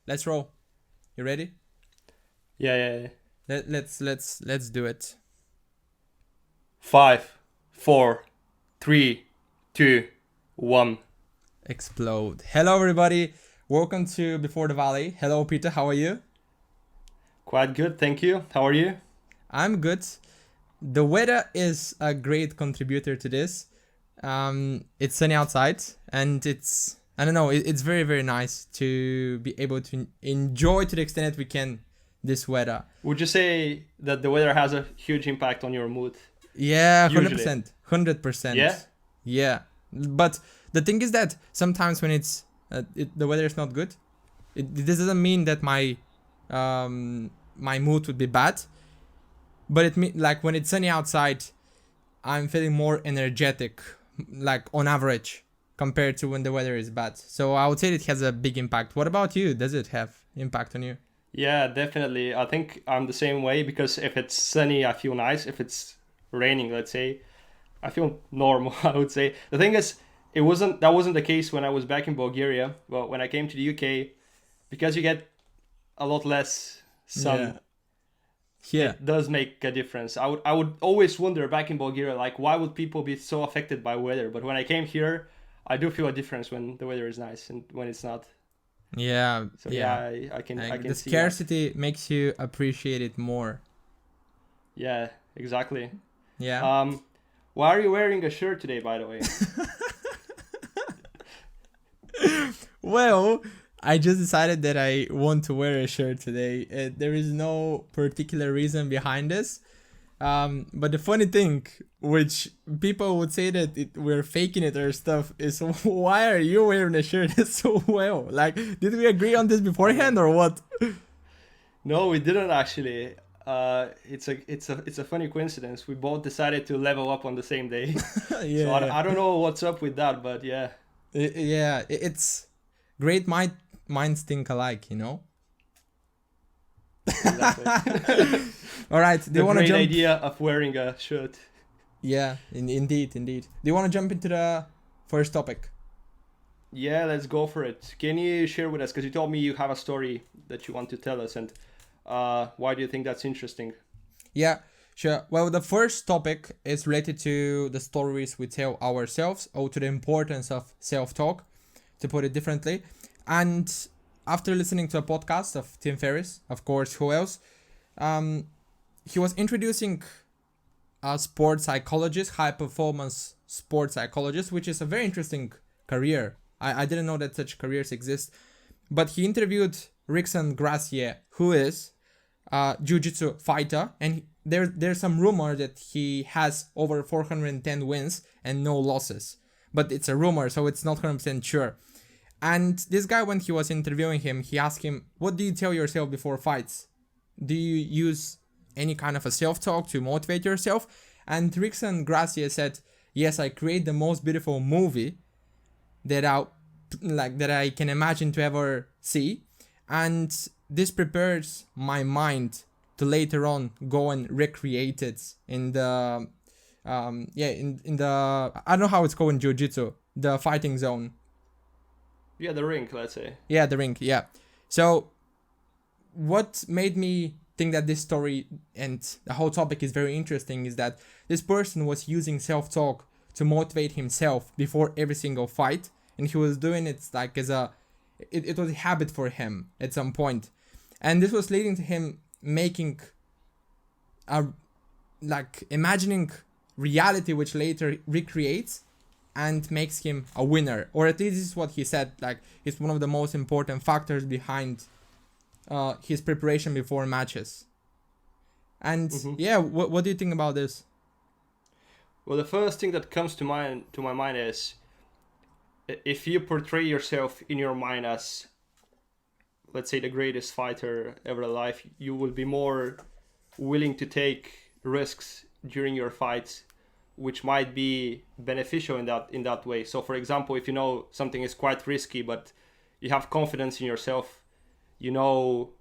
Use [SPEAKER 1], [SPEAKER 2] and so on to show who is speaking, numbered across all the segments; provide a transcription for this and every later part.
[SPEAKER 1] let's roll. You ready?
[SPEAKER 2] Yeah.
[SPEAKER 1] Let's do it.
[SPEAKER 2] 5, 4, 3, 2, 1.
[SPEAKER 1] Explode. Hello, everybody. Welcome to Before the Valley. Hello, Peter. How are you?
[SPEAKER 2] Quite good, thank you. How are you?
[SPEAKER 1] I'm good. The weather is a great contributor to this. It's sunny outside, and it's very, very nice to be able to enjoy to the extent that we can this weather.
[SPEAKER 2] Would you say that the weather has a huge impact on your mood?
[SPEAKER 1] Yeah,
[SPEAKER 2] Usually.
[SPEAKER 1] 100%. 100%.
[SPEAKER 2] Yeah?
[SPEAKER 1] Yeah. But the thing is that sometimes when the weather is not good, this doesn't mean that my mood would be bad. But like when it's sunny outside, I'm feeling more energetic, like on average, compared to when the weather is bad. So I would say it has a big impact. What about you? Does it have impact on you?
[SPEAKER 2] Yeah, definitely. I think I'm the same way because if it's sunny, I feel nice. If it's raining, let's say, I feel normal, I would say. The thing is, that wasn't the case when I was back in Bulgaria. Well, when I came to the UK, because you get a lot less sun.
[SPEAKER 1] Yeah.
[SPEAKER 2] It does make a difference. I would always wonder back in Bulgaria, like, why would people be so affected by weather? But when I came here, I do feel a difference when the weather is nice and when it's not.
[SPEAKER 1] Yeah.
[SPEAKER 2] So
[SPEAKER 1] yeah.
[SPEAKER 2] I can
[SPEAKER 1] The
[SPEAKER 2] see
[SPEAKER 1] scarcity makes you appreciate it more.
[SPEAKER 2] Yeah, exactly.
[SPEAKER 1] Yeah.
[SPEAKER 2] Why are you wearing a shirt today, by the way?
[SPEAKER 1] Well, I just decided that I want to wear a shirt today. There is no particular reason behind this. But the funny thing, which people would say that we're faking it or stuff, is why are you wearing a shirt so well? Like, did we agree on this beforehand or what?
[SPEAKER 2] No, we didn't actually. It's a funny coincidence. We both decided to level up on the same day.
[SPEAKER 1] Yeah.
[SPEAKER 2] So I don't know what's up with that, but yeah.
[SPEAKER 1] It's great minds think alike, you know?
[SPEAKER 2] Exactly.
[SPEAKER 1] All right. Do you want to jump?
[SPEAKER 2] Great idea of wearing a shirt.
[SPEAKER 1] Yeah, indeed. Do you want to jump into the first topic?
[SPEAKER 2] Yeah, let's go for it. Can you share with us, because you told me you have a story that you want to tell us, and why do you think that's interesting?
[SPEAKER 1] Yeah, sure. Well, the first topic is related to the stories we tell ourselves, or to the importance of self-talk, to put it differently. And after listening to a podcast of Tim Ferriss, of course, who else? He was introducing a sports psychologist, high performance sports psychologist, which is a very interesting career. I didn't know that such careers exist. But he interviewed Rickson Gracie, who is a jiu-jitsu fighter, and there's some rumor that he has over 410 wins and no losses. But it's a rumor, so it's not 100% sure. And this guy, when he was interviewing him, he asked him, what do you tell yourself before fights? Do you use any kind of a self-talk to motivate yourself? And Rickson Gracie said, yes, I create the most beautiful movie that I can imagine to ever see. And this prepares my mind to later on go and recreate it in the, in the, I don't know how it's called in jiu-jitsu, the fighting zone.
[SPEAKER 2] Yeah, the ring, let's say.
[SPEAKER 1] Yeah, the ring, yeah. So what made me think that this story and the whole topic is very interesting is that this person was using self-talk to motivate himself before every single fight, and he was doing it like as it was a habit for him at some point. And this was leading to him making imagining reality which later recreates and makes him a winner, or at least this is what he said. Like, it's one of the most important factors behind his preparation before matches. And what do you think about this?
[SPEAKER 2] Well, the first thing that comes to my mind is, if you portray yourself in your mind as, let's say, the greatest fighter ever alive, you will be more willing to take risks during your fights, which might be beneficial in that way. So, for example, if you know something is quite risky, but you have confidence in yourself, you know,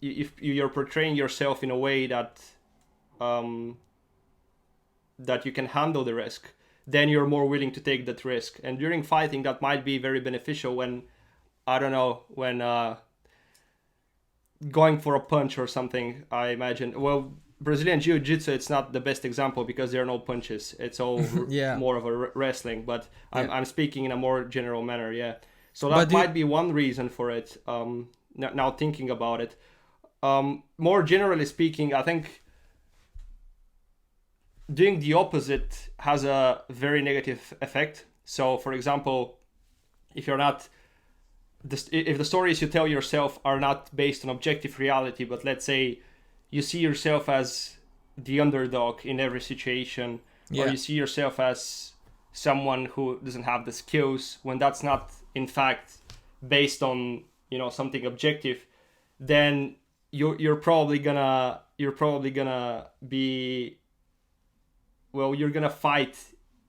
[SPEAKER 2] if you're portraying yourself in a way that that you can handle the risk, then you're more willing to take that risk. And during fighting, that might be very beneficial when, I don't know, when going for a punch or something, I imagine. Well, Brazilian Jiu-Jitsu, it's not the best example because there are no punches. It's all
[SPEAKER 1] Yeah.
[SPEAKER 2] more of a wrestling, but
[SPEAKER 1] Yeah.
[SPEAKER 2] I'm speaking in a more general manner, yeah. So
[SPEAKER 1] But
[SPEAKER 2] that might be one reason for it. Now thinking about it. More generally speaking, I think doing the opposite has a very negative effect. So, for example, if you're not, if the stories you tell yourself are not based on objective reality, but let's say you see yourself as the underdog in every situation, or
[SPEAKER 1] yeah.
[SPEAKER 2] you see yourself as someone who doesn't have the skills, when that's not in fact based on something objective, then you're probably gonna be, well, you're gonna fight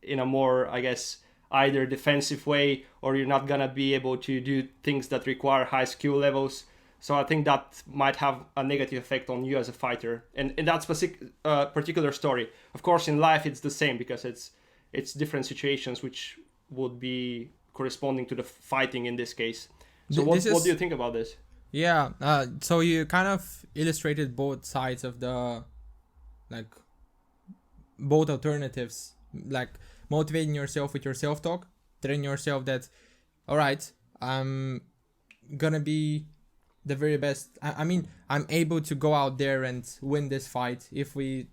[SPEAKER 2] in a more, I guess, either defensive way, or you're not gonna be able to do things that require high skill levels. So I think that might have a negative effect on you as a fighter. And in that specific particular story, of course, in life it's the same because it's different situations which would be corresponding to the fighting in this case. So what do you think about this?
[SPEAKER 1] Yeah. So you kind of illustrated both sides of the, like, both alternatives, like motivating yourself with your self-talk, telling yourself that, all right, I'm gonna be the very best. I mean, I'm able to go out there and win this fight. If we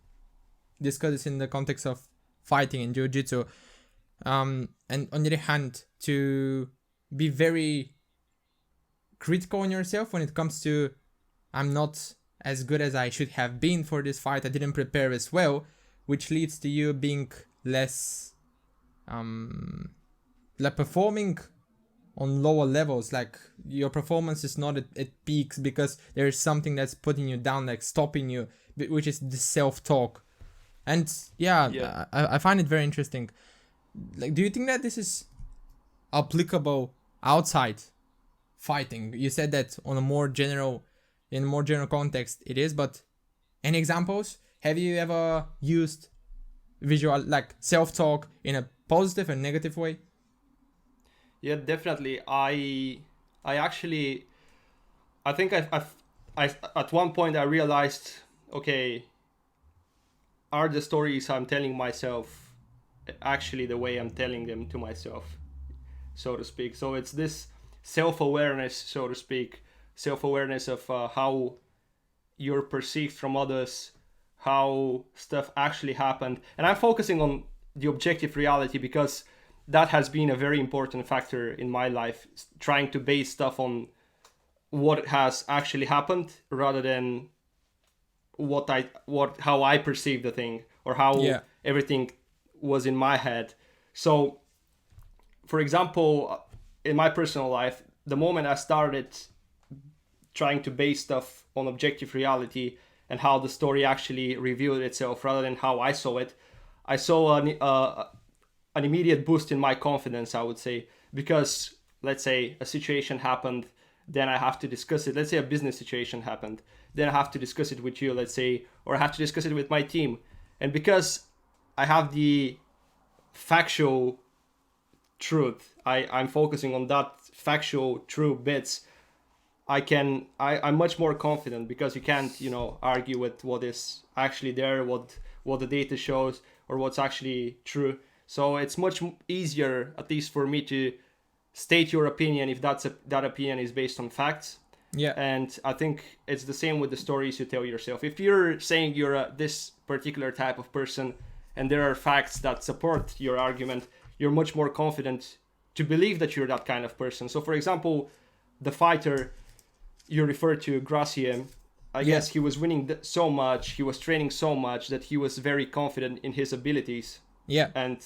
[SPEAKER 1] discuss this in the context of fighting in jiu-jitsu, and on the other hand, to be very critical on yourself when it comes to, I'm not as good as I should have been for this fight. I didn't prepare as well, which leads to you being less, like performing on lower levels. Like your performance is not at peaks because there is something that's putting you down, like stopping you, which is the self-talk. And yeah. I find it very interesting. Like, do you think that this is applicable outside fighting? You said that on a more general, in a more general context it is, but any examples? Have you ever used visual, like, self-talk in a positive and negative way?
[SPEAKER 2] Yeah, definitely. I actually, I think I at one point I realized, okay, are the stories I'm telling myself actually the way I'm telling them to myself, so to speak? So it's this self-awareness, so to speak, self-awareness of how you're perceived from others, how stuff actually happened. And I'm focusing on the objective reality because that has been a very important factor in my life, trying to base stuff on what has actually happened rather than how I perceive the thing, or how everything was in my head. So, for example, in my personal life, the moment I started trying to base stuff on objective reality and how the story actually revealed itself rather than how I saw it, I saw an immediate boost in my confidence, I would say, because let's say a situation happened, then I have to discuss it. Let's say a business situation happened, then I have to discuss it with you, let's say, or I have to discuss it with my team. And because I have the factual truth, I'm focusing on that factual true bits, I'm much more confident because you can't, argue with what is actually there, what the data shows, or what's actually true. So it's much easier, at least for me, to state your opinion if that opinion is based on facts.
[SPEAKER 1] Yeah.
[SPEAKER 2] And I think it's the same with the stories you tell yourself. If you're saying you're this particular type of person and there are facts that support your argument, you're much more confident to believe that you're that kind of person. So, for example, the fighter you referred to, Gracie, I guess he was winning so much, he was training so much that he was very confident in his abilities.
[SPEAKER 1] Yeah.
[SPEAKER 2] And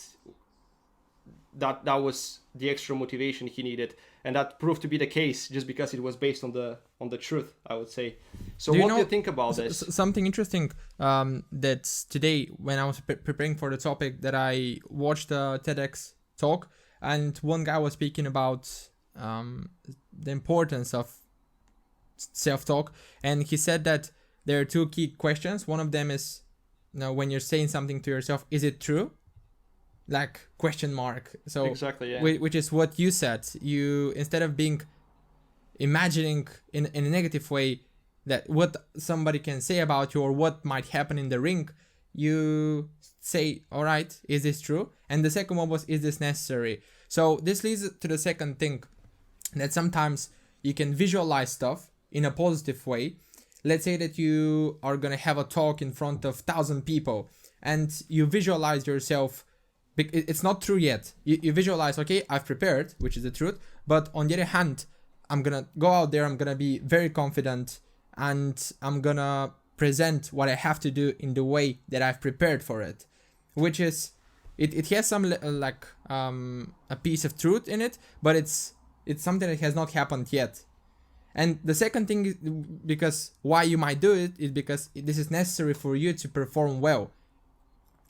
[SPEAKER 2] that was the extra motivation he needed, and that proved to be the case just because it was based on the truth, I would say. So what do you think about this?
[SPEAKER 1] Something interesting, that today when I was preparing for the topic, that I watched a TEDx talk, and one guy was speaking about the importance of self-talk, and he said that there are two key questions. One of them is, when you're saying something to yourself, is it true? Like, question mark. So
[SPEAKER 2] exactly, yeah.
[SPEAKER 1] Which is what you said. You, instead of imagining in a negative way, that what somebody can say about you or what might happen in the ring, you say, all right, is this true? And the second one was, is this necessary? So this leads to the second thing, that sometimes you can visualize stuff in a positive way. Let's say that you are going to have a talk in front of 1,000 people and you visualize yourself. It's not true yet. You visualize, okay, I've prepared, which is the truth. But on the other hand, I'm going to go out there, I'm going to be very confident, and I'm going to present what I have to do in the way that I've prepared for it. Which is, it has some a piece of truth in it, but it's something that has not happened yet. And the second thing is, because why you might do it is because this is necessary for you to perform well.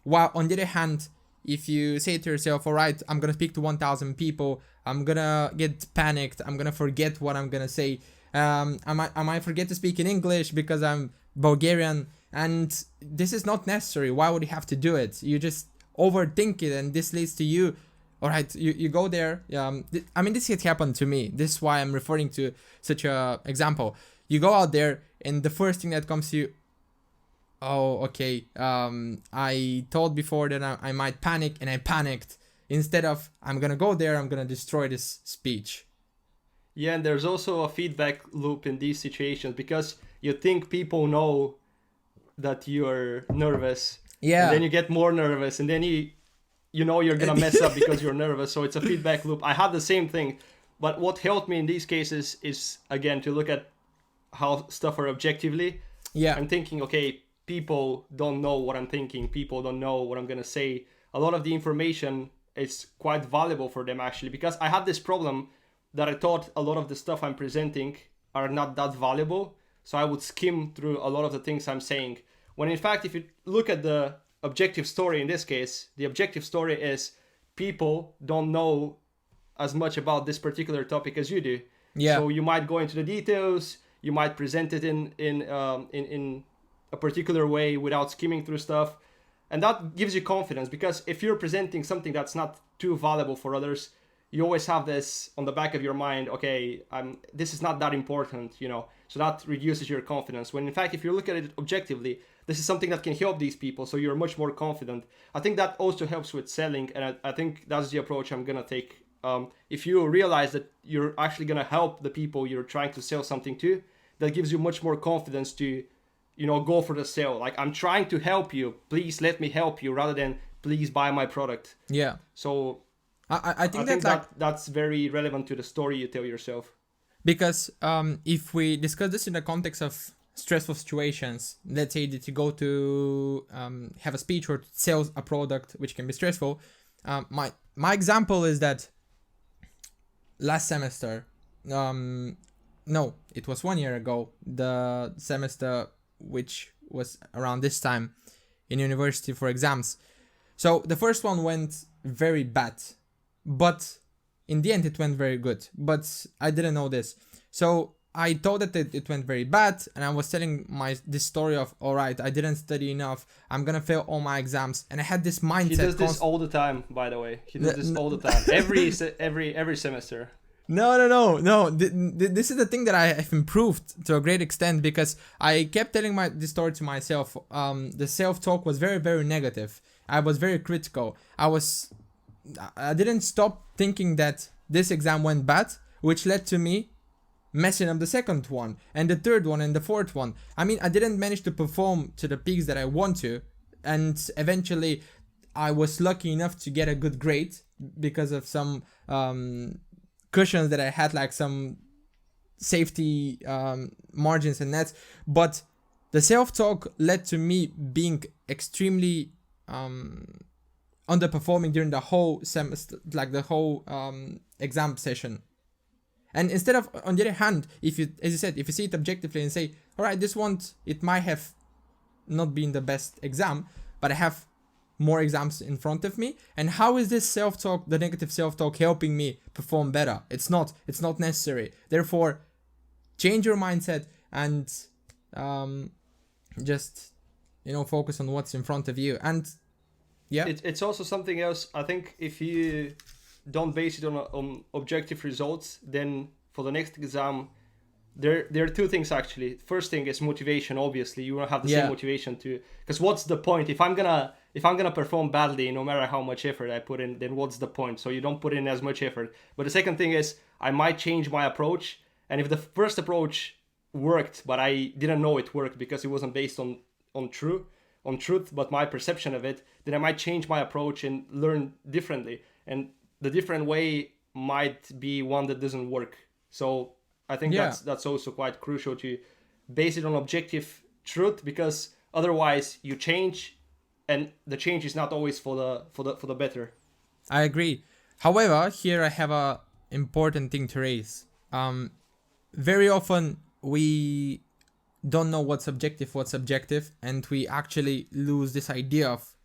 [SPEAKER 1] While on the other hand, if you say to yourself, all right, I'm going to speak to 1,000 people, I'm going to get panicked, I'm going to forget what I'm going to say, I might forget to speak in English because I'm Bulgarian, and this is not necessary. Why would you have to do it? You just overthink it, and this leads to you, all right, you go there. This had happened to me. This is why I'm referring to such a example. You go out there, and the first thing that comes to you, oh, okay, I thought before that I might panic, and I panicked. Instead of, I'm going to go there, I'm going to destroy this speech.
[SPEAKER 2] Yeah, and there's also a feedback loop in these situations, because you think people know that you're nervous.
[SPEAKER 1] Yeah.
[SPEAKER 2] And then you get more nervous, and then you know you're going to mess up because you're nervous. So it's a feedback loop. I had the same thing. But what helped me in these cases is, again, to look at how stuff are objectively.
[SPEAKER 1] Yeah.
[SPEAKER 2] I'm thinking, okay, people don't know what I'm thinking. People don't know what I'm going to say. A lot of the information is quite valuable for them, actually, because I had this problem that I thought a lot of the stuff I'm presenting are not that valuable. So I would skim through a lot of the things I'm saying. When in fact, if you look at the objective story in this case, the objective story is people don't know as much about this particular topic as you do.
[SPEAKER 1] Yeah.
[SPEAKER 2] So you might go into the details, you might present it in a particular way without skimming through stuff. And that gives you confidence, because if you're presenting something that's not too valuable for others, you always have this on the back of your mind, okay, this is not that important, so that reduces your confidence. When in fact, if you look at it objectively, this is something that can help these people, so you're much more confident. I think that also helps with selling, and I think that's the approach I'm gonna take. If you realize that you're actually gonna help the people you're trying to sell something to, that gives you much more confidence to, go for the sale. Like, I'm trying to help you, please let me help you, rather than please buy my product.
[SPEAKER 1] Yeah.
[SPEAKER 2] So
[SPEAKER 1] I think
[SPEAKER 2] that's very relevant to the story you tell yourself.
[SPEAKER 1] Because if we discuss this in the context of stressful situations, let's say that you go to have a speech or sell a product which can be stressful. My example is that last semester, no, it was 1 year ago, the semester which was around this time in university for exams. So the first one went very bad, but in the end it went very good. But I didn't know this. So I thought that it went very bad, and I was telling this story of, all right, I didn't study enough, I'm gonna fail all my exams, and I had this mindset.
[SPEAKER 2] He does this all the time, by the way. He does this all the time, every semester.
[SPEAKER 1] No. This is the thing that I have improved to a great extent, because I kept telling this story to myself. The self-talk was very, very negative. I was very critical. I didn't stop thinking that this exam went bad, which led to me messing up the second one and the third one and the fourth one. I didn't manage to perform to the peaks that I want to, and eventually I was lucky enough to get a good grade because of some cushions that I had, like some safety margins and nets. But the self-talk led to me being extremely underperforming during the whole semester, like the whole exam session. And instead of, on the other hand, if you see it objectively and say, all right, this one, it might have not been the best exam, but I have more exams in front of me. And how is this self-talk, the negative self-talk, helping me perform better? It's not necessary. Therefore, change your mindset and just, focus on what's in front of you. And yeah,
[SPEAKER 2] it's also something else. I think if you don't base it on objective results, then for the next exam, there are two things actually. First thing is motivation. Obviously, you won't have the
[SPEAKER 1] Yeah.
[SPEAKER 2] same motivation to, because what's the point if I'm gonna perform badly no matter how much effort I put in? Then what's the point? So you don't put in as much effort. But the second thing is I might change my approach, and if the first approach worked, but I didn't know it worked because it wasn't based on truth, but my perception of it, then I might change my approach and learn differently. And the different way might be one that doesn't work. So I think
[SPEAKER 1] Yeah.
[SPEAKER 2] that's also quite crucial to base it on objective truth, because otherwise you change, and the change is not always for the better.
[SPEAKER 1] I agree. However, here I have a important thing to raise. Very often we don't know what's subjective, and we actually lose this idea of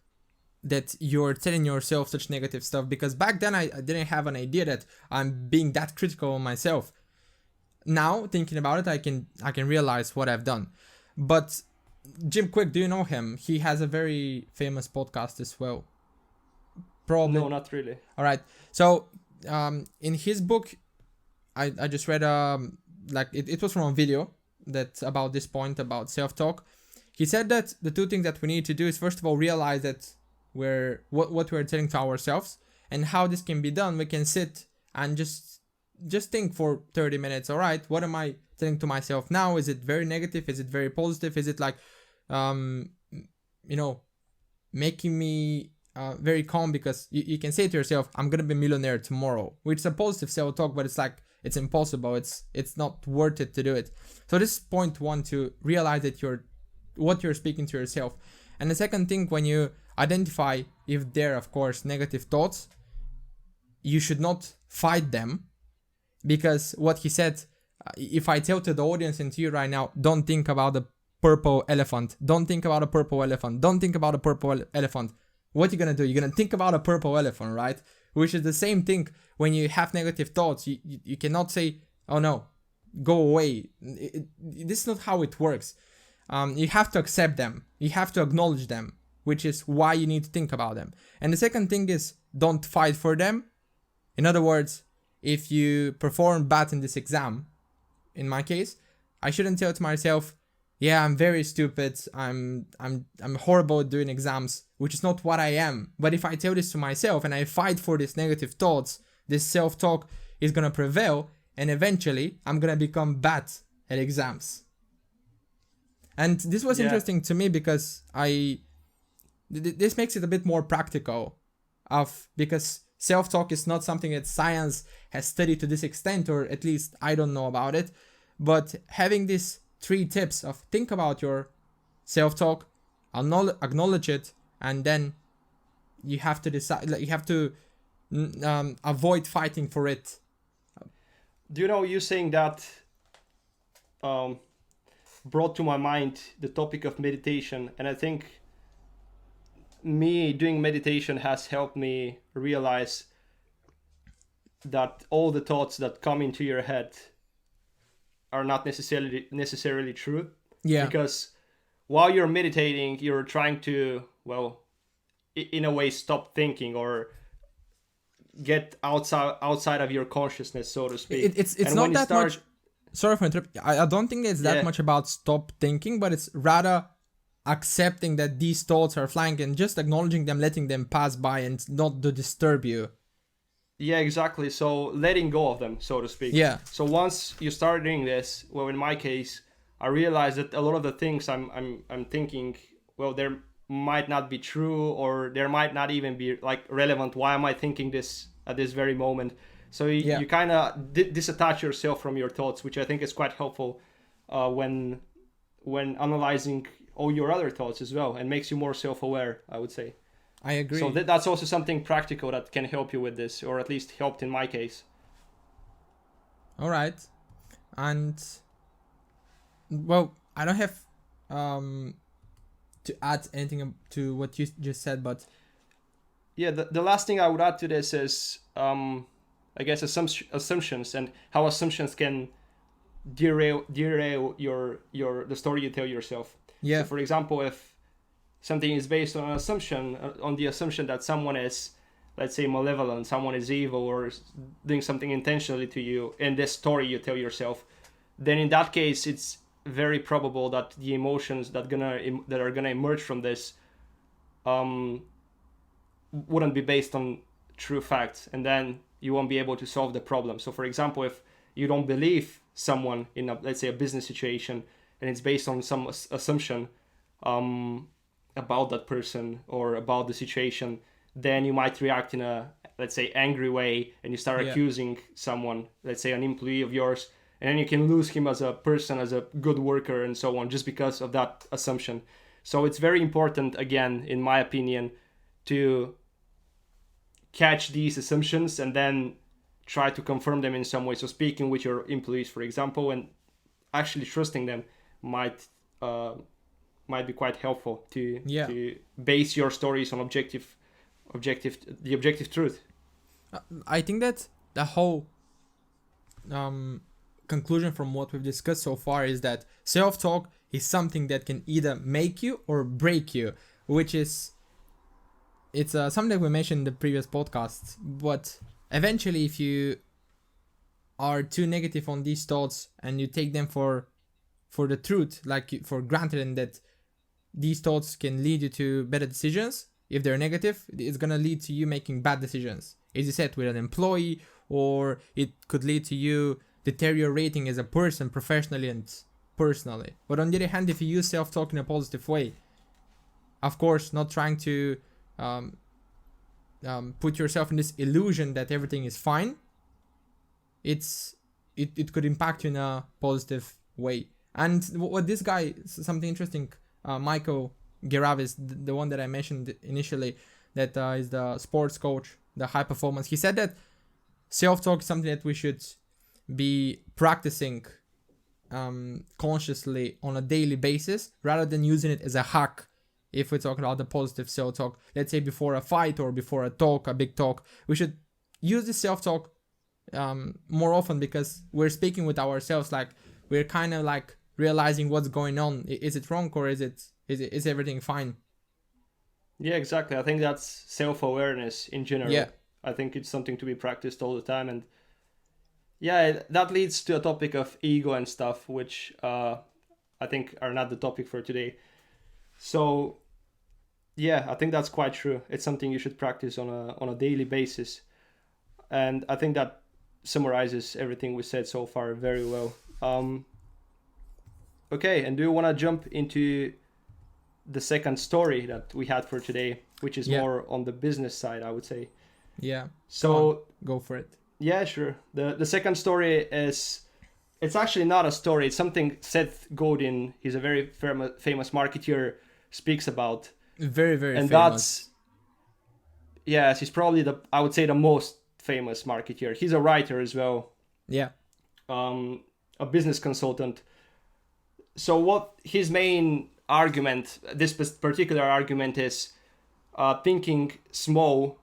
[SPEAKER 1] that you're telling yourself such negative stuff, because back then I didn't have an idea that I'm being that critical on myself. Now thinking about it, I can realize what I've done. But Jim Quick, do you know him? He has a very famous podcast as well. Probably.
[SPEAKER 2] No, not really.
[SPEAKER 1] All right. So in his book, I just read like it was from a video that's about this point about self-talk. He said that the two things that we need to do is, first of all, realize that what we're telling to ourselves, and how this can be done. We can sit and just think for 30 minutes. All right, what am I telling to myself now? Is it very negative? Is it very positive? Is it like making me very calm? Because you can say to yourself, I'm gonna be a millionaire tomorrow, which is a positive self-talk, but it's like it's impossible. It's not worth it to do it. So this is point one, to realize that what you're speaking to yourself. And the second thing, when you identify if they're, of course, negative thoughts, you should not fight them, because what he said, if I tell to the audience and to you right now, don't think about the purple elephant, don't think about a purple elephant, don't think about a purple elephant, what you're gonna do? You're gonna think about a purple elephant, right? Which is the same thing when you have negative thoughts. You cannot say, oh no, go away. This is not how it works. You have to accept them. You have to acknowledge them, which is why you need to think about them. And the second thing is, don't fight for them. In other words, if you perform bad in this exam, in my case, I shouldn't tell to myself, yeah, I'm very stupid, I'm horrible at doing exams, which is not what I am. But if I tell this to myself and I fight for these negative thoughts, this self-talk is gonna prevail, and eventually I'm gonna become bad at exams. And this was interesting to me, because this makes it a bit more practical, because self-talk is not something that science has studied to this extent, or at least I don't know about it. But having these 3 tips of think about your self-talk, acknowledge it, and then you have to decide, like, you have to avoid fighting for it.
[SPEAKER 2] Do you know, you saying that brought to my mind the topic of meditation, and I think me doing meditation has helped me realize that all the thoughts that come into your head are not necessarily true.
[SPEAKER 1] Yeah.
[SPEAKER 2] Because while you're meditating, you're trying to, well, in a way, stop thinking, or get outside of your consciousness, so to speak.
[SPEAKER 1] It's not that much. Sorry for interrupting. I don't think it's that much about stop thinking, but it's rather accepting that these thoughts are flying and just acknowledging them, letting them pass by, and not to disturb you.
[SPEAKER 2] Yeah, exactly. So letting go of them, so to speak.
[SPEAKER 1] Yeah.
[SPEAKER 2] So once you start doing this, well, in my case, I realized that a lot of the things I'm thinking, well, there might not be true, or there might not even be like relevant. Why am I thinking this at this very moment? So you kind of disattach yourself from your thoughts, which I think is quite helpful when analyzing all your other thoughts as well, and makes you more self-aware, I would say.
[SPEAKER 1] I agree.
[SPEAKER 2] So that's also something practical that can help you with this, or at least helped in my case.
[SPEAKER 1] All right. And, well, I don't have to add anything to what you just said, but...
[SPEAKER 2] Yeah, the last thing I would add to this is, I guess, assumptions, and how assumptions can derail the story you tell yourself.
[SPEAKER 1] Yeah.
[SPEAKER 2] So for example, if something is based on an assumption, on the assumption that someone is, let's say, malevolent, someone is evil, or doing something intentionally to you, in this story you tell yourself, then in that case it's very probable that the emotions that are gonna emerge from this wouldn't be based on true facts, and then you won't be able to solve the problem. So for example, if you don't believe someone in a, let's say, a business situation, and it's based on some assumption about that person or about the situation, then you might react in a, let's say, angry way, and you start accusing someone, let's say an employee of yours, and then you can lose him as a person, as a good worker, and so on, just because of that assumption. So it's very important, again, in my opinion, to catch these assumptions and then try to confirm them in some way. So speaking with your employees, for example, and actually trusting them might be quite helpful to base your stories on objective truth.
[SPEAKER 1] I think that the whole conclusion from what we've discussed so far is that self-talk is something that can either make you or break you, which is something that we mentioned in the previous podcasts. But eventually, if you are too negative on these thoughts and you take them for the truth, like for granted, and that these thoughts can lead you to better decisions, if they're negative, it's gonna lead to you making bad decisions, as you said, with an employee, or it could lead to you deteriorating as a person, professionally and personally. But on the other hand, if you use self-talk in a positive way, of course, not trying to put yourself in this illusion that everything is fine, it could impact you in a positive way. And what this guy, something interesting, Michael Geravis, the one that I mentioned initially, that is the sports coach, the high performance, he said that self-talk is something that we should be practicing consciously on a daily basis, rather than using it as a hack. If we're talking about the positive self-talk, let's say before a fight or before a big talk, we should use this self-talk more often, because we're speaking with ourselves, like we're kind of like realizing what's going on. Is it wrong, or is everything fine?
[SPEAKER 2] Yeah, exactly. I think that's self-awareness in general.
[SPEAKER 1] Yeah.
[SPEAKER 2] I think it's something to be practiced all the time. And yeah, that leads to a topic of ego and stuff, which I think are not the topic for today. So yeah, I think that's quite true. It's something you should practice on a daily basis. And I think that summarizes everything we said so far very well. Okay, and do you want to jump into the second story that we had for today, which is more on the business side, I would say?
[SPEAKER 1] Yeah.
[SPEAKER 2] So
[SPEAKER 1] go for it.
[SPEAKER 2] Yeah, sure. The second story is, it's actually not a story. It's something Seth Godin, he's a very famous marketeer, speaks about.
[SPEAKER 1] Very, very
[SPEAKER 2] and
[SPEAKER 1] famous.
[SPEAKER 2] Yes, he's probably I would say the most famous marketeer. He's a writer as well.
[SPEAKER 1] Yeah.
[SPEAKER 2] A business consultant. So what his main argument, this particular argument, is thinking small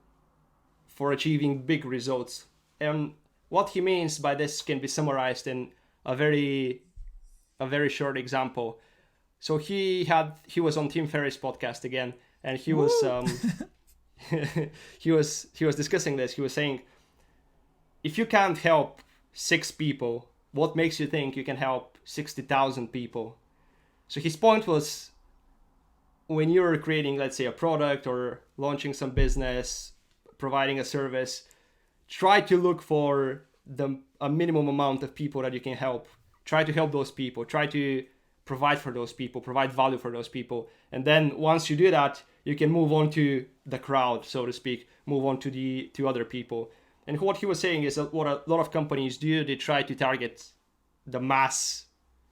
[SPEAKER 2] for achieving big results. And what he means by this can be summarized in a very short example. So he was on Tim Ferriss' podcast again, and he was he was discussing this. He was saying, if you can't help 6 people, what makes you think you can help 60,000 people? So his point was, when you're creating, let's say, a product or launching some business, providing a service, try to look for a minimum amount of people that you can help. Try to help those people. Try to provide for those people, provide value for those people. And then once you do that, you can move on to the crowd, so to speak, move on to other people. And what he was saying is that what a lot of companies do, they try to target the mass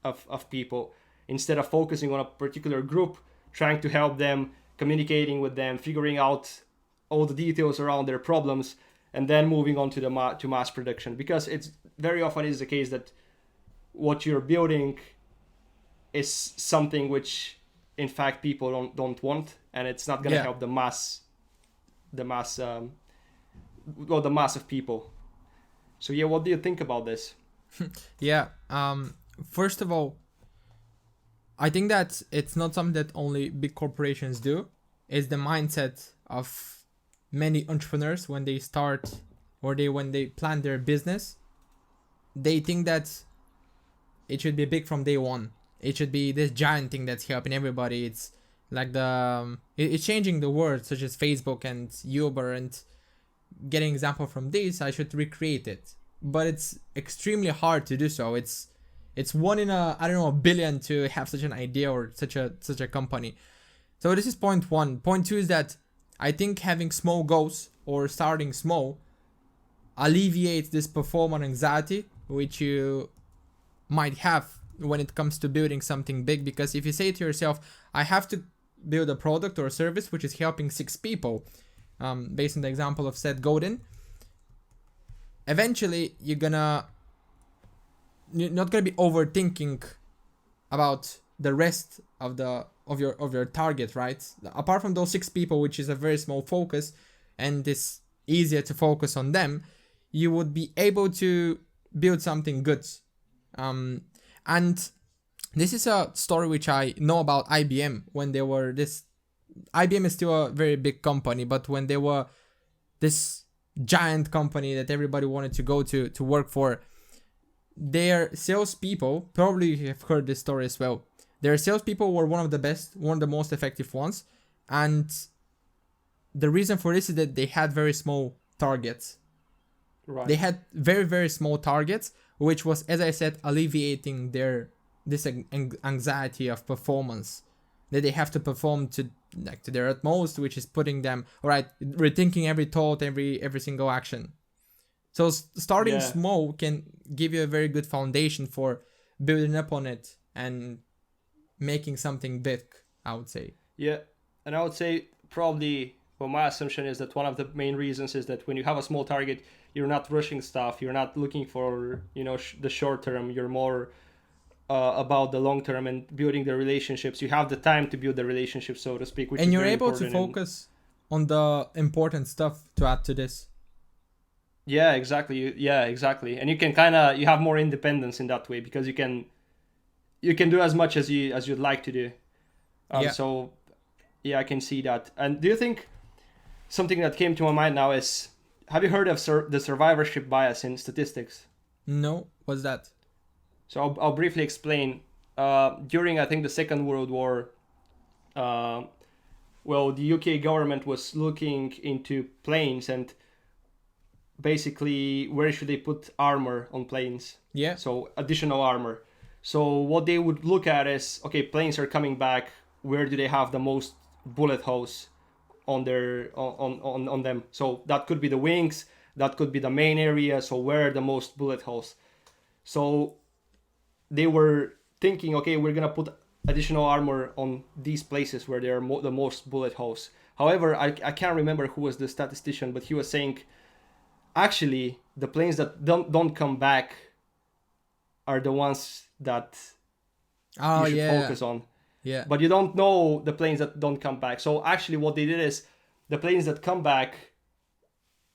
[SPEAKER 2] of people instead of focusing on a particular group, trying to help them, communicating with them, figuring out all the details around their problems, and then moving on to mass production. Because it's very often is the case that what you're building is something which in fact people don't want, and it's not going to help the mass of people. So yeah, what do you think about this?
[SPEAKER 1] Yeah, first of all, I think that it's not something that only big corporations do. It's the mindset of many entrepreneurs when they start, or when they plan their business. They think that it should be big from day one. It should be this giant thing that's helping everybody. It's like it's changing the world, such as Facebook and Uber, and getting example from this, I should recreate it. But it's extremely hard to do so. It's one in a billion to have such an idea or such a company. So this is point one. Point two is that I think having small goals or starting small alleviates this performance anxiety which you might have when it comes to building something big. Because if you say to yourself, I have to build a product or a service which is helping 6 people, based on the example of Seth Godin, eventually you're not gonna be overthinking about the rest of your target, right? Apart from those 6 people, which is a very small focus and it's easier to focus on them, you would be able to build something good. And this is a story which I know about IBM. When they were IBM is still a very big company, but when they were this giant company that everybody wanted to go to work for, their salespeople, probably you have heard this story as well, their salespeople were one of the best, one of the most effective ones. And the reason for this is that they had very small targets.
[SPEAKER 2] Right.
[SPEAKER 1] They had very, very small targets, which was, as I said, alleviating this anxiety of performance that they have to perform to their utmost, which is putting them, all right, rethinking every thought, every single action. So starting small can give you a very good foundation for building up on it and making something big, I would say.
[SPEAKER 2] Yeah, and I would say probably, well, my assumption is that one of the main reasons is that when you have a small target, you're not rushing stuff, you're not looking for, the short term, you're more about the long term and building the relationships. You have the time to build the relationships, so to speak, which
[SPEAKER 1] and
[SPEAKER 2] is
[SPEAKER 1] you're
[SPEAKER 2] very
[SPEAKER 1] able to focus on the important stuff to add to this.
[SPEAKER 2] Yeah, exactly. Yeah, exactly. And you can you have more independence in that way, because you can do as much as you'd like to do. So yeah, I can see that. And do you think something that came to my mind now is, have you heard of the survivorship bias in statistics?
[SPEAKER 1] No, what's that?
[SPEAKER 2] So I'll briefly explain. During, I think, the Second World War, the UK government was looking into planes and basically where should they put armor on planes.
[SPEAKER 1] Yeah.
[SPEAKER 2] So additional armor. So what they would look at is, okay, planes are coming back. Where do they have the most bullet holes on their on them? So that could be the wings. That could be the main area. So where are the most bullet holes? So they were thinking, okay, we're gonna put additional armor on these places where there are the most bullet holes. However, I can't remember who was the statistician, but he was saying, actually, the planes that don't come back are the ones that you should focus on.
[SPEAKER 1] Yeah.
[SPEAKER 2] But you don't know the planes that don't come back. So actually what they did is, the planes that come back,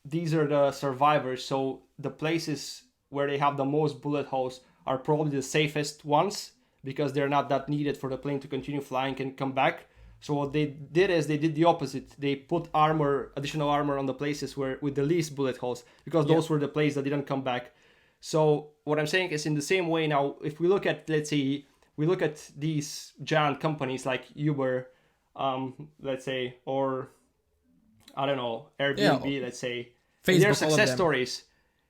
[SPEAKER 2] these are the survivors. So the places where they have the most bullet holes are probably the safest ones, because they're not that needed for the plane to continue flying and come back. So what they did is they did the opposite. They put additional armor on the places with the least bullet holes, because those were the places that didn't come back. So what I'm saying is, in the same way now, if we look at, let's say, these giant companies like Uber, let's say, or I don't know, Airbnb, let's say, they're success stories.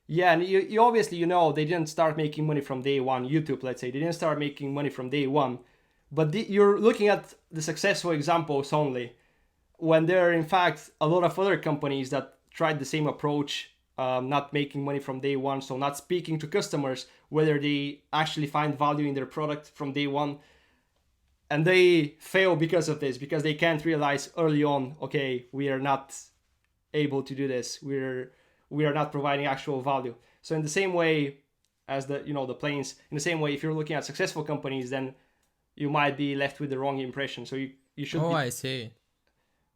[SPEAKER 2] Yeah, and you obviously, they didn't start making money from day one. YouTube, let's say, they didn't start making money from day one. But you're looking at the successful examples only, when there are, in fact, a lot of other companies that tried the same approach, not making money from day one, so not speaking to customers, whether they actually find value in their product from day one. And they fail because of this, because they can't realize early on, okay, we are not able to do this. We are not providing actual value. So in the same way as the planes, in the same way, if you're looking at successful companies, then you might be left with the wrong impression. So you should. Oh,
[SPEAKER 1] I see.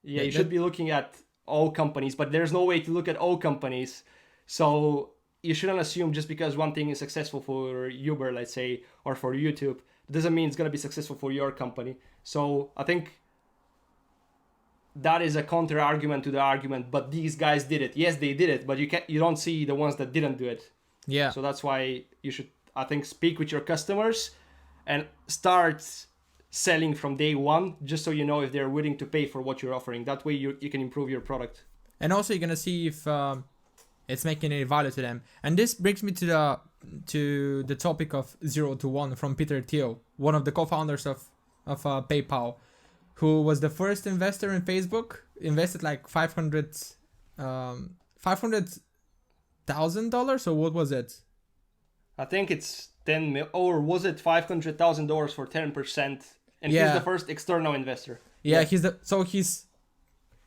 [SPEAKER 2] Yeah, you should be looking at all companies, but there's no way to look at all companies. So you shouldn't assume just because one thing is successful for Uber, let's say, or for YouTube, it doesn't mean it's gonna be successful for your company. So I think that is a counter argument to the argument. But these guys did it. Yes, they did it, but you don't see the ones that didn't do it.
[SPEAKER 1] Yeah.
[SPEAKER 2] So that's why you should I think speak with your customers and start selling from day one, just so you know if they're willing to pay for what you're offering. That way you can improve your product.
[SPEAKER 1] And also you're gonna see if it's making any value to them. And this brings me to the topic of 0 to 1 from Peter Thiel, one of the co-founders of PayPal, who was the first investor in Facebook, invested like $500,000, or what was it?
[SPEAKER 2] I think it's 10 mil, or was it $500,000 for 10%? And
[SPEAKER 1] Yeah.
[SPEAKER 2] he's the first external investor.
[SPEAKER 1] Yeah, he's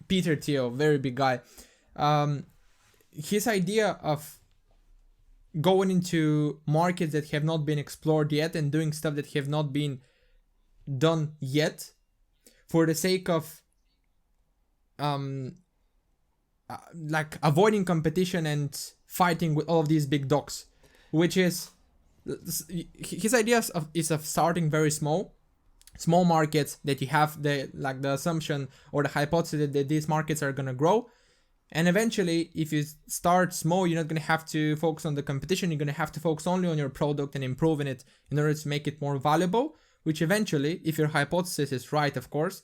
[SPEAKER 1] Peter Thiel, very big guy. His idea of going into markets that have not been explored yet and doing stuff that have not been done yet for the sake of like avoiding competition and fighting with all of these big dogs, which is his ideas is of starting very small markets that you have the assumption or the hypothesis that these markets are going to grow. And eventually, if you start small, you're not going to have to focus on the competition. You're going to have to focus only on your product and improving it in order to make it more valuable, which eventually, if your hypothesis is right, of course,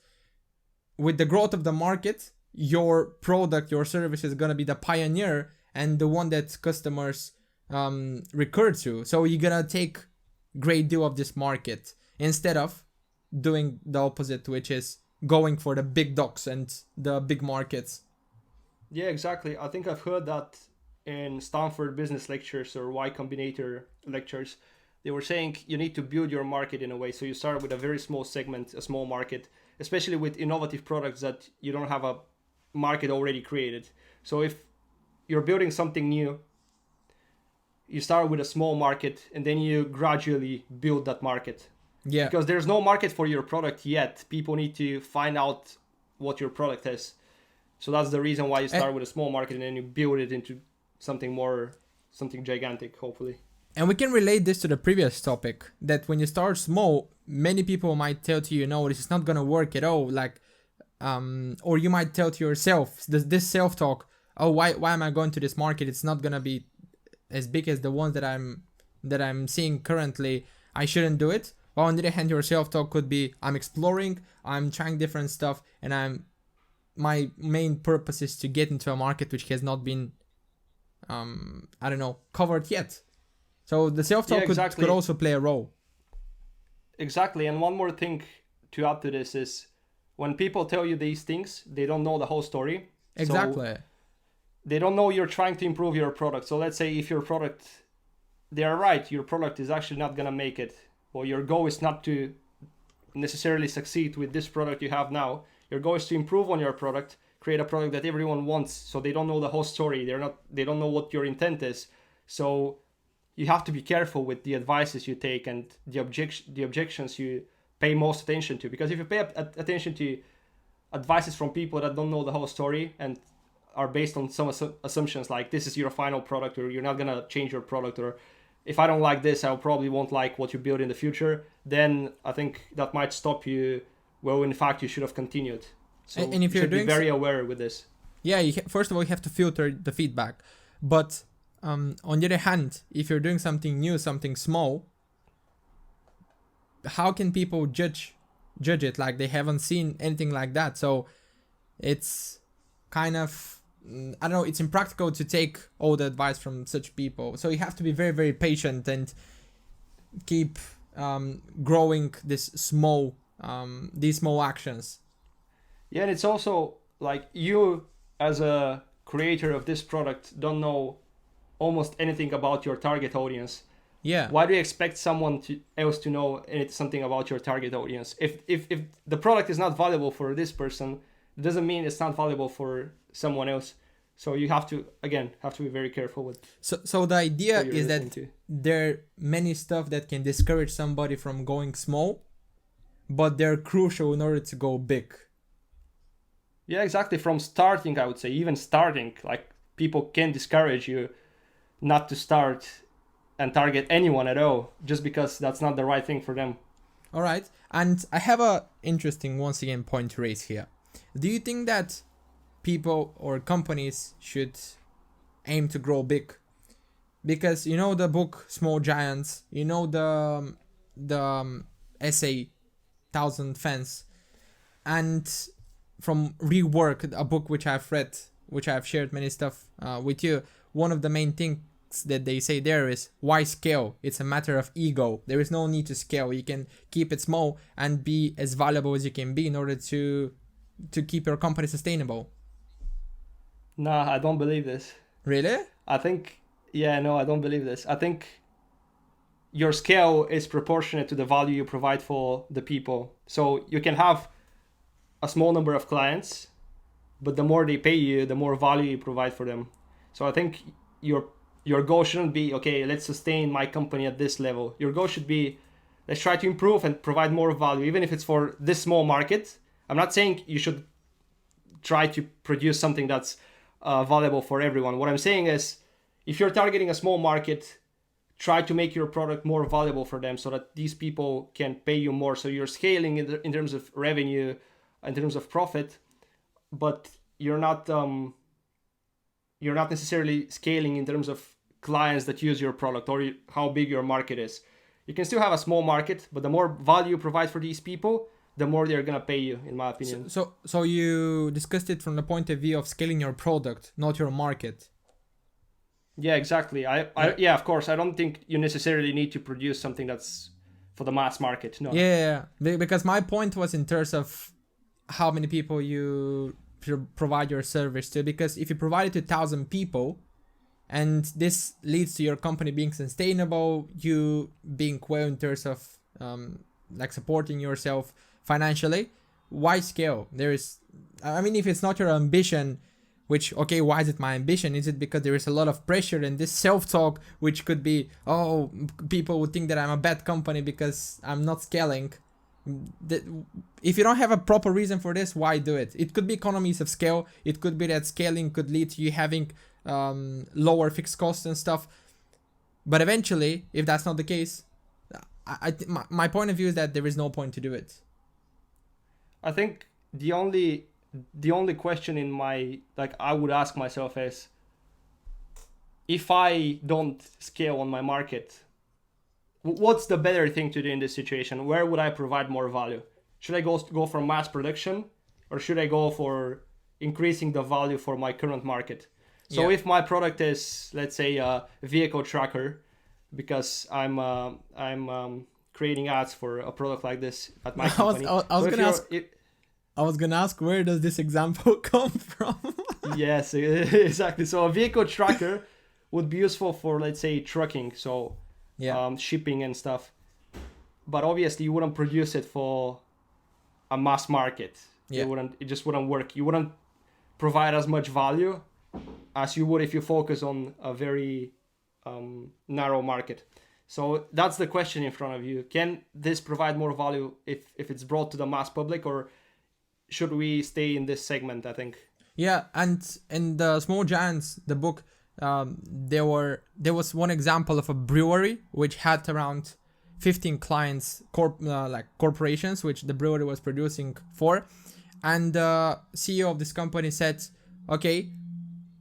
[SPEAKER 1] with the growth of the market, your product, your service is going to be the pioneer and the one that customers recur to. So you're going to take great deal of this market instead of doing the opposite, which is going for the big dogs and the big markets.
[SPEAKER 2] Yeah, exactly. I think I've heard that in Stanford business lectures or Y Combinator lectures. They were saying you need to build your market in a way. So you start with a very small segment, a small market, especially with innovative products that you don't have a market already created. So if you're building something new, you start with a small market and then you gradually build that market.
[SPEAKER 1] Yeah.
[SPEAKER 2] Because there's no market for your product yet. People need to find out what your product is. So that's the reason why you start with a small market and then you build it into something gigantic, hopefully.
[SPEAKER 1] And we can relate this to the previous topic, that when you start small, many people might tell to you, no, this is not going to work at all. Like, or you might tell to yourself, this self-talk, oh, why am I going to this market? It's not going to be as big as the ones that I'm seeing currently. I shouldn't do it. While on the other hand, your self-talk could be, I'm exploring, I'm trying different stuff, and my main purpose is to get into a market which has not been, covered yet. So the self-talk could also play a role.
[SPEAKER 2] Exactly. And one more thing to add to this is when people tell you these things, they don't know the whole story.
[SPEAKER 1] Exactly.
[SPEAKER 2] So they don't know you're trying to improve your product. So let's say if your product, they are right, your product is actually not going to make it. Or your goal is not to necessarily succeed with this product you have now. Your goal is to improve on your product, create a product that everyone wants. So they don't know the whole story. They don't know what your intent is. So you have to be careful with the advices you take and the objections you pay most attention to. Because if you pay attention to advices from people that don't know the whole story and are based on some assumptions like this is your final product, or you're not going to change your product, or if I don't like this, I probably won't like what you build in the future, then I think that might stop you. Well, in fact, you should have continued. So
[SPEAKER 1] and if
[SPEAKER 2] you
[SPEAKER 1] you're
[SPEAKER 2] should be very aware with this.
[SPEAKER 1] Yeah, first of all, you have to filter the feedback. But on the other hand, if you're doing something new, something small, how can people judge it? Like, they haven't seen anything like that. So it's kind of, I don't know, it's impractical to take all the advice from such people. So you have to be very, very patient and keep growing these small actions.
[SPEAKER 2] Yeah, and it's also like you as a creator of this product don't know almost anything about your target audience.
[SPEAKER 1] Yeah.
[SPEAKER 2] Why do you expect someone else to know something about your target audience? If the product is not valuable for this person, it doesn't mean it's not valuable for someone else. So you have to be very careful with.
[SPEAKER 1] So the idea is that there are many stuff that can discourage somebody from going small, but they're crucial in order to go big.
[SPEAKER 2] Yeah, exactly. From starting, I would say, even starting, like people can discourage you not to start and target anyone at all, just because that's not the right thing for them.
[SPEAKER 1] All right. And I have a interesting, once again, point to raise here. Do you think that people or companies should aim to grow big because you know the book Small Giants, you know the essay Thousand Fans, and from Rework, a book which I've read, which I've shared many stuff with you, one of the main things that they say there is, why scale? It's a matter of ego. There is no need to scale. You can keep it small and be as valuable as you can be in order to keep your company sustainable.
[SPEAKER 2] Nah, I don't believe this.
[SPEAKER 1] Really?
[SPEAKER 2] I think, yeah, no, I don't believe this. I think your scale is proportionate to the value you provide for the people. So you can have a small number of clients, but the more they pay you, the more value you provide for them. So I think your goal shouldn't be, okay, let's sustain my company at this level. Your goal should be, let's try to improve and provide more value, even if it's for this small market. I'm not saying you should try to produce something that's valuable for everyone. What I'm saying is, if you're targeting a small market, try to make your product more valuable for them so that these people can pay you more. So you're scaling in terms of revenue, in terms of profit, but you're not necessarily scaling in terms of clients that use your product or how big your market is. You can still have a small market, but the more value you provide for these people, the more they're gonna pay you, in my opinion.
[SPEAKER 1] So you discussed it from the point of view of scaling your product, not your market.
[SPEAKER 2] Yeah, exactly. Yeah, of course. I don't think you necessarily need to produce something that's for the mass market. No.
[SPEAKER 1] Yeah, because my point was in terms of how many people you provide your service to. Because if you provide it to 1,000 people, and this leads to your company being sustainable, you being well in terms of like supporting yourself financially, why scale? If it's not your ambition, which, okay, why is it my ambition? Is it because there is a lot of pressure and this self-talk, which could be, oh, people would think that I'm a bad company because I'm not scaling. If you don't have a proper reason for this, why do it? It could be economies of scale. It could be that scaling could lead to you having lower fixed costs and stuff. But eventually, if that's not the case, my point of view is that there is no point to do it.
[SPEAKER 2] I think the only question in I would ask myself is, if I don't scale on my market, what's the better thing to do in this situation? Where would I provide more value? Should I go for mass production, or should I go for increasing the value for my current market? So if my product is, let's say, a vehicle tracker, because I'm creating ads for a product like this at my company.
[SPEAKER 1] I was gonna ask, where does this example come from?
[SPEAKER 2] Yes, exactly. So a vehicle tracker would be useful for, let's say, trucking, so shipping and stuff. But obviously, you wouldn't produce it for a mass market.
[SPEAKER 1] Yeah.
[SPEAKER 2] It just wouldn't work. You wouldn't provide as much value as you would if you focus on a very narrow market. So that's the question in front of you. Can this provide more value if it's brought to the mass public, or should we stay in this segment, I think?
[SPEAKER 1] Yeah, and in the Small Giants, the book, there was one example of a brewery which had around 15 clients, corporations, which the brewery was producing for. And the CEO of this company said, okay,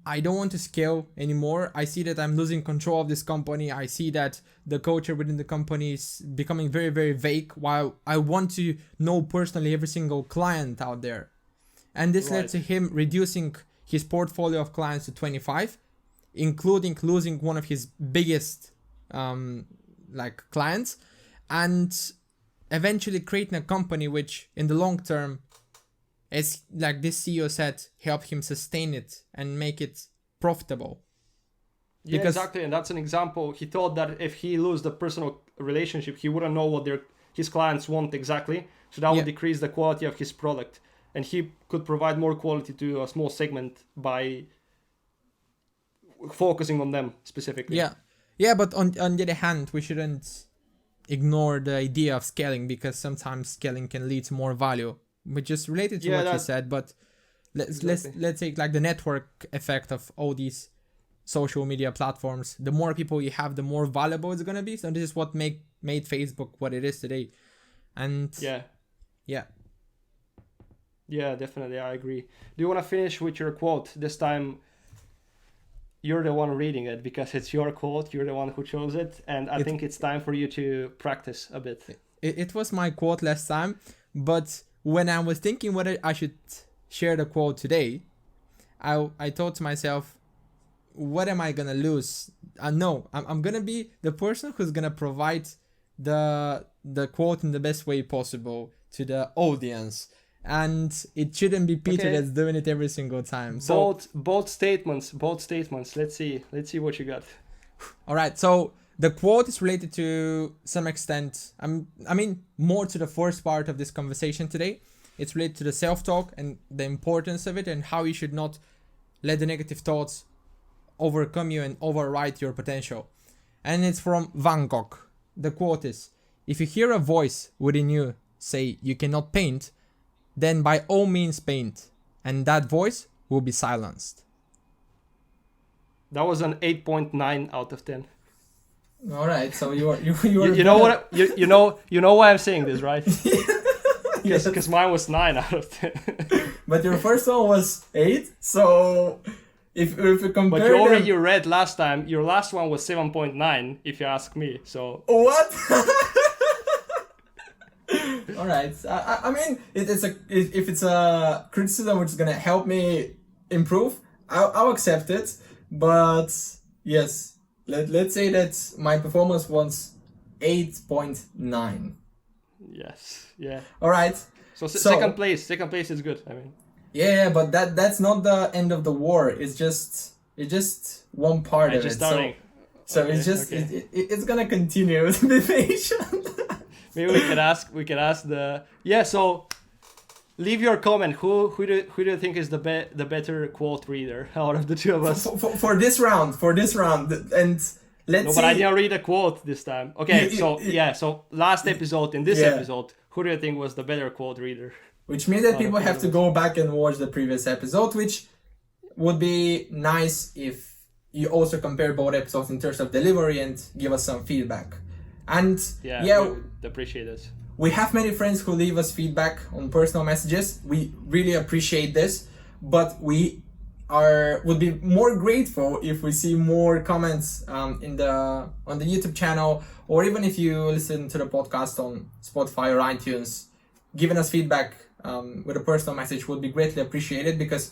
[SPEAKER 1] I don't want to scale anymore. I see that I'm losing control of this company. I see that the culture within the company is becoming very, very vague, while I want to know personally every single client out there. And this led to him reducing his portfolio of clients to 25, including losing one of his biggest clients, and eventually creating a company which in the long term, as like this CEO said, help him sustain it and make it profitable.
[SPEAKER 2] Yeah, exactly. And that's an example. He thought that if he lose the personal relationship, he wouldn't know what his clients want exactly. So that would decrease the quality of his product. And he could provide more quality to a small segment by focusing on them specifically.
[SPEAKER 1] Yeah, but on the other hand, we shouldn't ignore the idea of scaling, because sometimes scaling can lead to more value, which is related to what you said. But let's take like the network effect of all these social media platforms. The more people you have, the more valuable it's gonna be. So this is what made Facebook what it is today. And yeah,
[SPEAKER 2] definitely, I agree. Do you want to finish with your quote this time? you're the one reading it because it's your quote. You're the one who chose it, and I think it's time for you to practice a bit.
[SPEAKER 1] It was my quote last time, but when I was thinking whether I should share the quote today, I thought to myself, what am I gonna lose? No, I'm gonna be the person who's gonna provide the quote in the best way possible to the audience, and it shouldn't be Peter that's doing it every single time. So
[SPEAKER 2] bold statements. Let's see what you got.
[SPEAKER 1] All right, so the quote is related to some extent, I mean more to the first part of this conversation today. It's related to the self-talk and the importance of it, and how you should not let the negative thoughts overcome you and override your potential. And it's from Van Gogh. The quote is, if you hear a voice within you say you cannot paint, then by all means paint, and that voice will be silenced.
[SPEAKER 2] That was an 8.9 out of 10.
[SPEAKER 1] All right, so you
[SPEAKER 2] know why I'm saying this, right?
[SPEAKER 1] Yes.
[SPEAKER 2] Because mine was 9 out of 10.
[SPEAKER 1] But your first one was 8, so if you compare.
[SPEAKER 2] But you already read last time. Your last one was 7.9, if you ask me. So
[SPEAKER 1] what? All right. I mean, if it's a criticism which is gonna help me improve, I'll accept it. But yes, let's say that my performance was 8.9.
[SPEAKER 2] Yes. Yeah.
[SPEAKER 1] All right.
[SPEAKER 2] So second place is good. I mean.
[SPEAKER 1] Yeah, but that's not the end of the war. It's just one part of it.
[SPEAKER 2] Starting.
[SPEAKER 1] So it's just it's gonna continue. Be patient.
[SPEAKER 2] Maybe we can ask the So leave your comment. Who do you think is the better quote reader out of the two of us?
[SPEAKER 1] For this round, and let's see.
[SPEAKER 2] But I didn't read a quote this time. Okay, so last episode, in this episode, who do you think was the better quote reader?
[SPEAKER 1] Which means that people have to go back and watch the previous episode, which would be nice if you also compare both episodes in terms of delivery and give us some feedback. And
[SPEAKER 2] we appreciate it.
[SPEAKER 1] We have many friends who leave us feedback on personal messages. We really appreciate this, but we would be more grateful if we see more comments on the YouTube channel, or even if you listen to the podcast on Spotify or iTunes, giving us feedback with a personal message would be greatly appreciated, because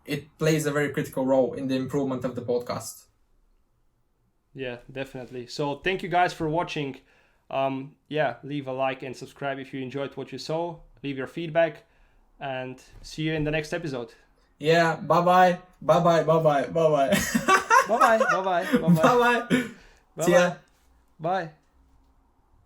[SPEAKER 1] it plays a very critical role in the improvement of the podcast.
[SPEAKER 2] Yeah, definitely. So thank you guys for watching. Leave a like and subscribe if you enjoyed what you saw. Leave your feedback, and see you in the next episode.
[SPEAKER 1] Yeah, bye-bye. Bye-bye.
[SPEAKER 2] Bye-bye. Bye-bye. Bye-bye. Bye-bye.
[SPEAKER 1] Bye-bye. See ya.
[SPEAKER 2] Bye.